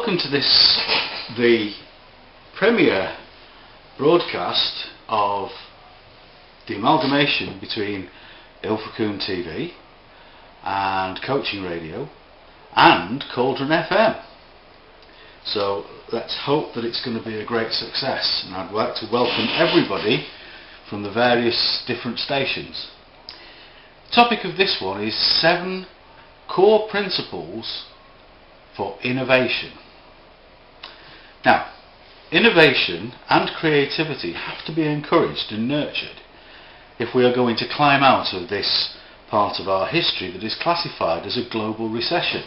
Welcome to this, the premiere broadcast of the amalgamation between Ilfracombe TV and Coaching Radio and Cauldron FM. So let's hope that it's going to be a great success, and I'd like to welcome everybody from the various different stations. The topic of this one is 7 core principles for innovation. Now, innovation and creativity have to be encouraged and nurtured if we are going to climb out of this part of our history that is classified as a global recession.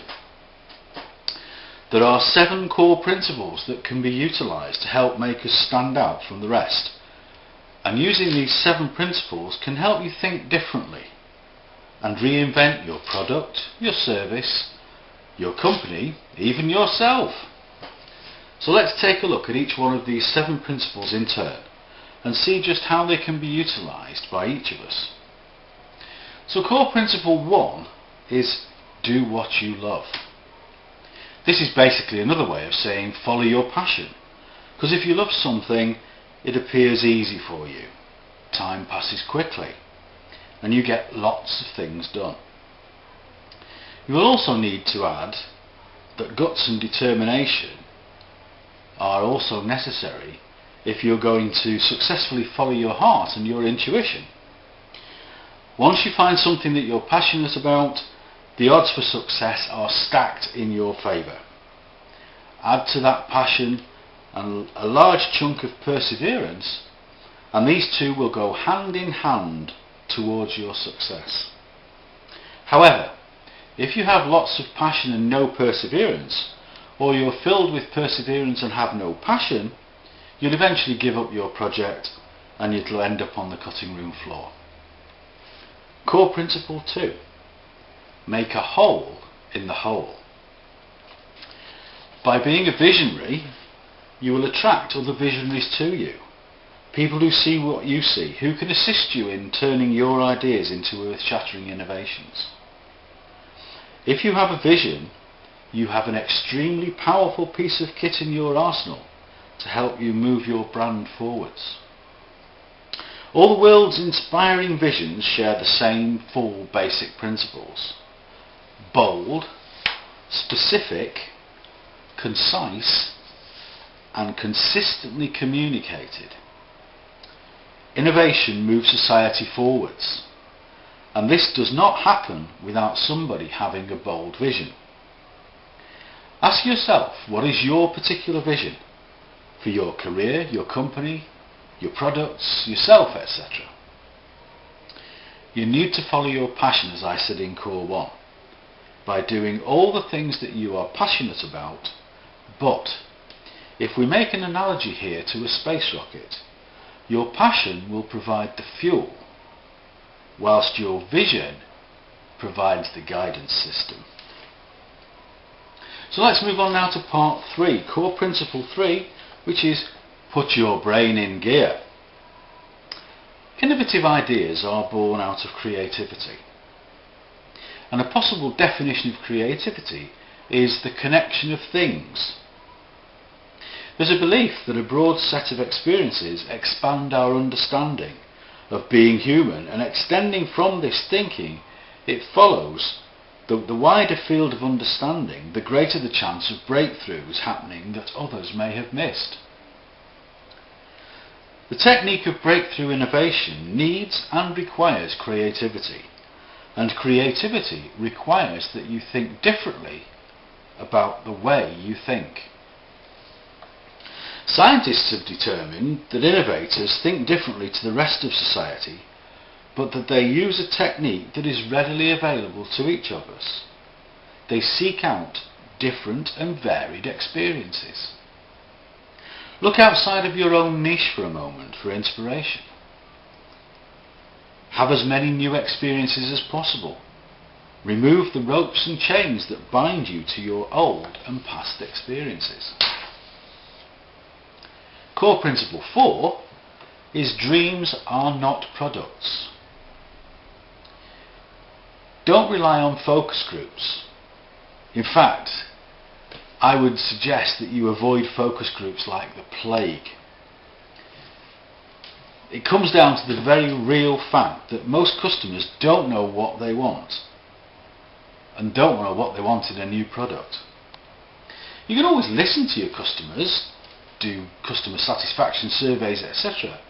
There are 7 core principles that can be utilised to help make us stand out from the rest, and using these 7 principles can help you think differently and reinvent your product, your service, your company, even yourself. So let's take a look at each one of these 7 principles in turn and see just how they can be utilised by each of us. So core principle 1 is do what you love. This is basically another way of saying follow your passion, because if you love something, it appears easy for you. Time passes quickly and you get lots of things done. You will also need to add that guts and determination are also necessary if you're going to successfully follow your heart and your intuition. Once you find something that you're passionate about, the odds for success are stacked in your favour. Add to that passion and a large chunk of perseverance, and these two will go hand in hand towards your success. However, if you have lots of passion and no perseverance, or you're filled with perseverance and have no passion, you'll eventually give up your project and it'll end up on the cutting room floor. Core principle 2. Make a hole in the hole. By being a visionary, you will attract other visionaries to you. People who see what you see, who can assist you in turning your ideas into earth-shattering innovations. If you have a vision, you have an extremely powerful piece of kit in your arsenal to help you move your brand forwards. All the world's inspiring visions share the same 4 basic principles: bold, specific, concise, and consistently communicated. Innovation moves society forwards, and this does not happen without somebody having a bold vision. Ask yourself, what is your particular vision for your career, your company, your products, yourself, etc. You need to follow your passion, as I said in Core 1, by doing all the things that you are passionate about. But if we make an analogy here to a space rocket, your passion will provide the fuel, whilst your vision provides the guidance system. So let's move on now to part 3, core principle 3, which is put your brain in gear. Innovative ideas are born out of creativity. And a possible definition of creativity is the connection of things. There's a belief that a broad set of experiences expand our understanding of being human, and extending from this thinking, it follows that the wider field of understanding, the greater the chance of breakthroughs happening that others may have missed. The technique of breakthrough innovation needs and requires creativity, and creativity requires that you think differently about the way you think. Scientists have determined that innovators think differently to the rest of society, but that they use a technique that is readily available to each of us. They seek out different and varied experiences. Look outside of your own niche for a moment for inspiration. Have as many new experiences as possible. Remove the ropes and chains that bind you to your old and past experiences. Core principle 4 is dreams are not products. Don't rely on focus groups. In fact, I would suggest that you avoid focus groups like the plague. It comes down to the very real fact that most customers don't know what they want and don't know what they want in a new product. You can always listen to your customers, do customer satisfaction surveys, etc.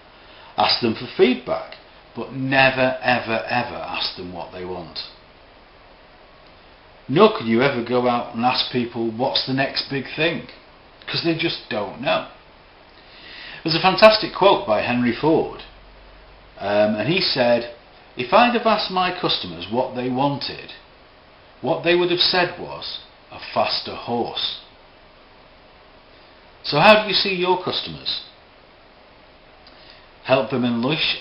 Ask them for feedback, but never ever ever ask them what they want. Nor can you ever go out and ask people what's the next big thing, because they just don't know. There's a fantastic quote by Henry Ford, and he said, "If I'd have asked my customers what they wanted, what they would have said was a faster horse." So how do you see your customers? Help them unleash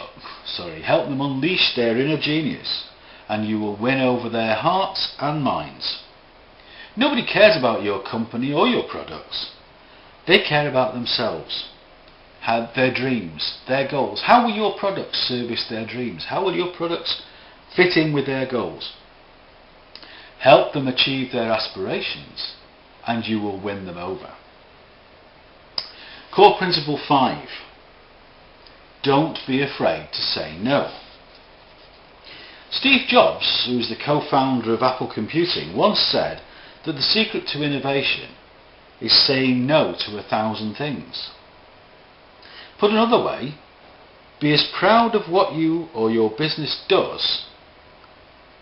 their inner genius, and you will win over their hearts and minds. Nobody cares about your company or your products. They care about themselves, their dreams, their goals. How will your products service their dreams? How will your products fit in with their goals? Help them achieve their aspirations, and you will win them over. Core Principle 5. Don't be afraid to say no. Steve Jobs, who is the co-founder of Apple Computing, once said that the secret to innovation is saying no to 1,000 things. Put another way, be as proud of what you or your business does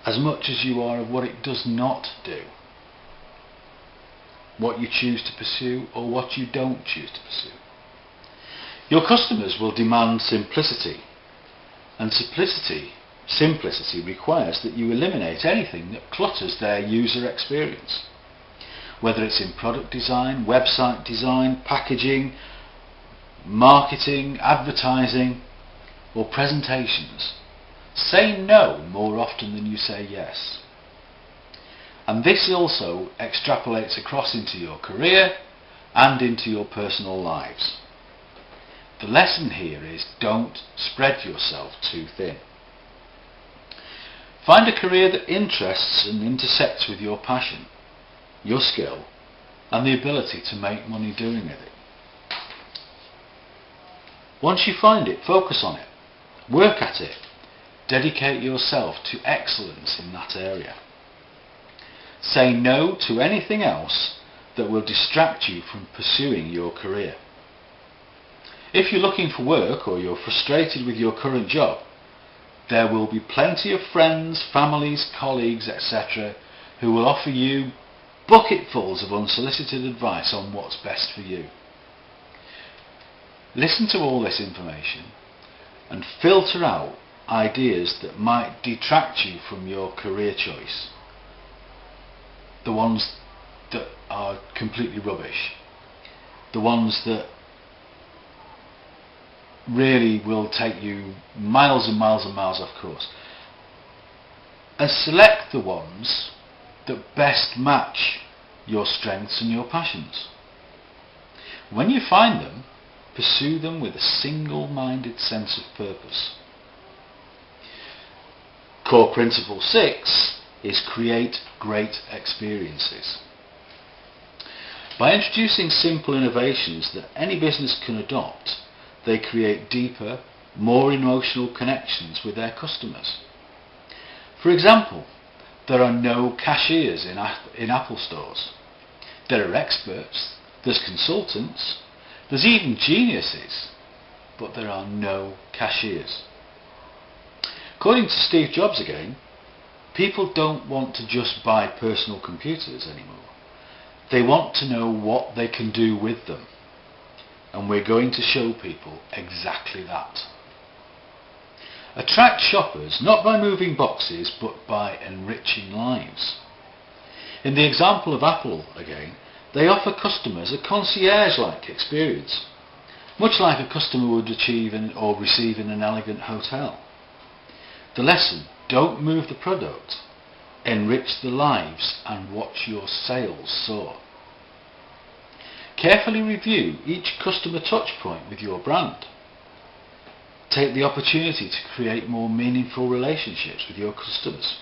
as much as you are of what it does not do. What you choose to pursue or what you don't choose to pursue. Your customers will demand simplicity, and simplicity requires that you eliminate anything that clutters their user experience. Whether it's in product design, website design, packaging, marketing, advertising, or presentations, say no more often than you say yes. And this also extrapolates across into your career and into your personal lives. The lesson here is don't spread yourself too thin. Find a career that interests and intersects with your passion, your skill, and the ability to make money doing it. Once you find it, focus on it, work at it, dedicate yourself to excellence in that area. Say no to anything else that will distract you from pursuing your career. If you're looking for work or you're frustrated with your current job, there will be plenty of friends, families, colleagues, etc. who will offer you bucketfuls of unsolicited advice on what's best for you. Listen to all this information and filter out ideas that might detract you from your career choice. The ones that are completely rubbish. The ones that really will take you miles and miles and miles off course. And select the ones that best match your strengths and your passions. When you find them, pursue them with a single-minded sense of purpose. Core Principle 6 is create great experiences. By introducing simple innovations that any business can adopt, they create deeper, more emotional connections with their customers. For example, there are no cashiers in Apple stores. There are experts, there's consultants, there's even geniuses, but there are no cashiers. According to Steve Jobs again, people don't want to just buy personal computers anymore. They want to know what they can do with them. And we're going to show people exactly that. Attract shoppers not by moving boxes but by enriching lives. In the example of Apple again, they offer customers a concierge-like experience, much like a customer would achieve or receive in an elegant hotel. The lesson, don't move the product, enrich the lives and watch your sales soar. Carefully review each customer touch point with your brand. Take the opportunity to create more meaningful relationships with your customers.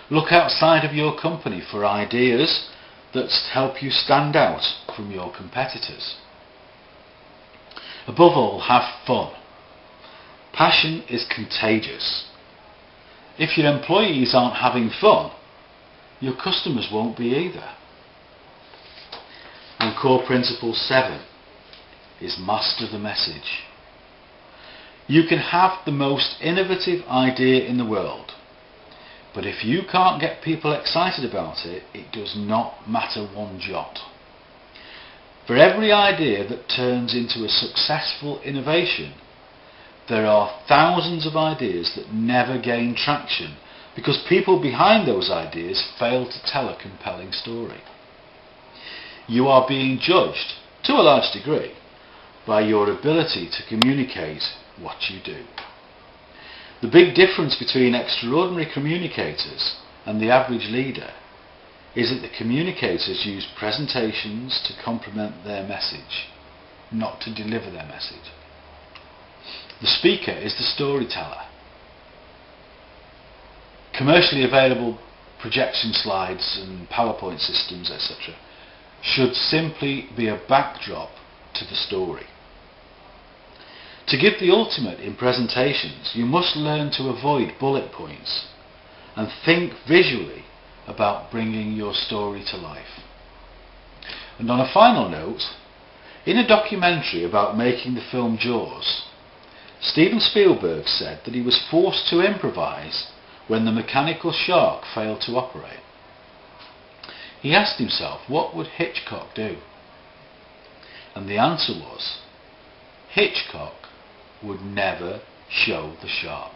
Look outside of your company for ideas that help you stand out from your competitors. Above all, have fun. Passion is contagious. If your employees aren't having fun, your customers won't be either. And core principle 7 is master the message. You can have the most innovative idea in the world, but if you can't get people excited about it, it does not matter one jot. For every idea that turns into a successful innovation, there are thousands of ideas that never gain traction because people behind those ideas fail to tell a compelling story. You are being judged, to a large degree, by your ability to communicate what you do. The big difference between extraordinary communicators and the average leader is that the communicators use presentations to complement their message, not to deliver their message. The speaker is the storyteller. Commercially available projection slides and PowerPoint systems, etc., should simply be a backdrop to the story. To give the ultimate in presentations, you must learn to avoid bullet points and think visually about bringing your story to life. And on a final note, in a documentary about making the film Jaws, Steven Spielberg said that he was forced to improvise when the mechanical shark failed to operate. He asked himself, what would Hitchcock do? And the answer was, Hitchcock would never show the shark.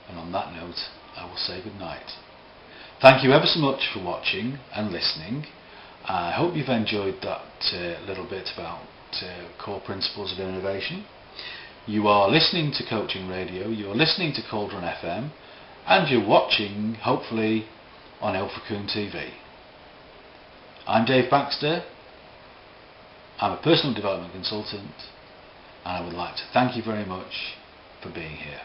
And on that note, I will say good night. Thank you ever so much for watching and listening. I hope you've enjoyed that little bit about core principles of innovation. You are listening to Coaching Radio, you're listening to Cauldron FM, and you're watching, hopefully, on Ilfracombe TV. I'm Dave Baxter. I'm a personal development consultant, and I would like to thank you very much for being here.